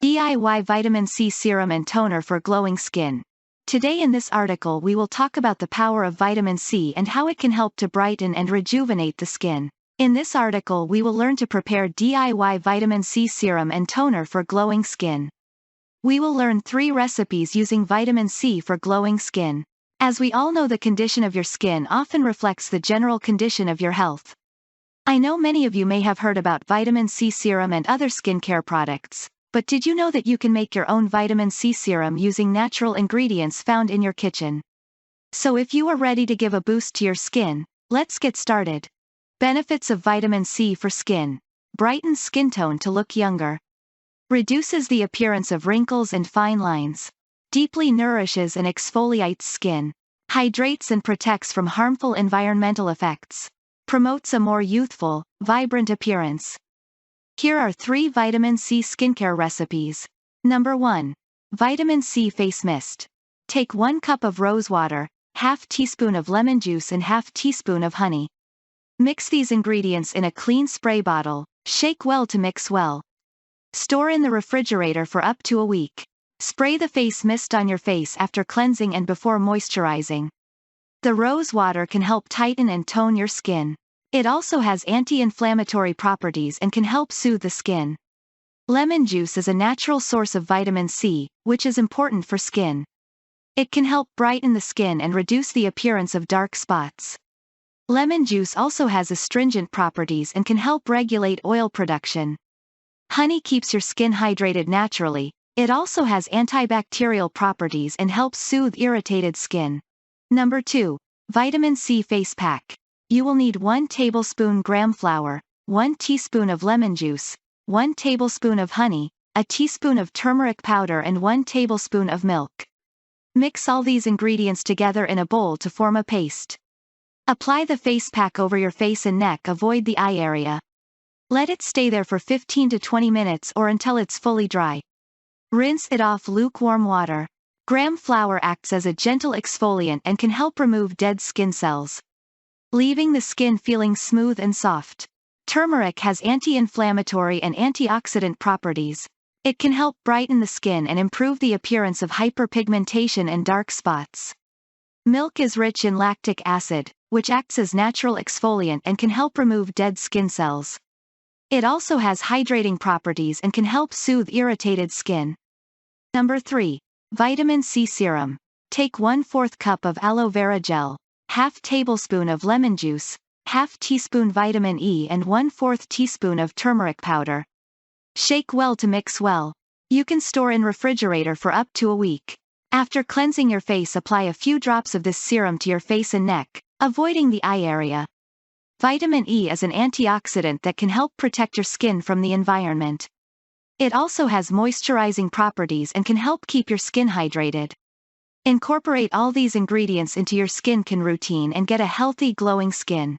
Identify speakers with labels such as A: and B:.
A: DIY Vitamin C Serum and Toner for Glowing Skin. Today in this article we will talk about the power of vitamin C and how it can help to brighten and rejuvenate the skin. In this article we will learn to prepare DIY Vitamin C Serum and Toner for glowing skin. We will learn 3 recipes using vitamin C for glowing skin. As we all know, the condition of your skin often reflects the general condition of your health. I know many of you may have heard about vitamin C serum and other skincare products, but did you know that you can make your own vitamin C serum using natural ingredients found in your kitchen? So if you are ready to give a boost to your skin, let's get started. Benefits of vitamin C for skin. Brightens skin tone to look younger. Reduces the appearance of wrinkles and fine lines. Deeply nourishes and exfoliates skin. Hydrates and protects from harmful environmental effects. Promotes a more youthful, vibrant appearance. Here are 3 vitamin C skincare recipes. Number 1. Vitamin C Face Mist. Take 1 cup of rose water, half teaspoon of lemon juice and half teaspoon of honey. Mix these ingredients in a clean spray bottle, shake well to mix well. Store in the refrigerator for up to a week. Spray the face mist on your face after cleansing and before moisturizing. The rose water can help tighten and tone your skin. It also has anti-inflammatory properties and can help soothe the skin. Lemon juice is a natural source of vitamin C, which is important for skin. It can help brighten the skin and reduce the appearance of dark spots. Lemon juice also has astringent properties and can help regulate oil production. Honey keeps your skin hydrated naturally. It also has antibacterial properties and helps soothe irritated skin. Number 2. Vitamin C Face Pack. You will need 1 tablespoon gram flour, 1 teaspoon of lemon juice, 1 tablespoon of honey, a teaspoon of turmeric powder and 1 tablespoon of milk. Mix all these ingredients together in a bowl to form a paste. Apply the face pack over your face and neck, avoid the eye area. Let it stay there for 15 to 20 minutes or until it's fully dry. Rinse it off lukewarm water. Gram flour acts as a gentle exfoliant and can help remove dead skin cells, leaving the skin feeling smooth and soft. Turmeric has anti-inflammatory and antioxidant properties. It can help brighten the skin and improve the appearance of hyperpigmentation and dark spots. Milk is rich in lactic acid, which acts as natural exfoliant and can help remove dead skin cells. It also has hydrating properties and can help soothe irritated skin. Number 3. Vitamin C Serum. Take 1/4 cup of aloe vera gel, half tablespoon of lemon juice, half teaspoon vitamin E and 1/4 teaspoon of turmeric powder. Shake well to mix well. You can store in refrigerator for up to a week. After cleansing your face, apply a few drops of this serum to your face and neck, avoiding the eye area. Vitamin E is an antioxidant that can help protect your skin from the environment. It also has moisturizing properties and can help keep your skin hydrated. Incorporate all these ingredients into your skincare routine and get a healthy glowing skin.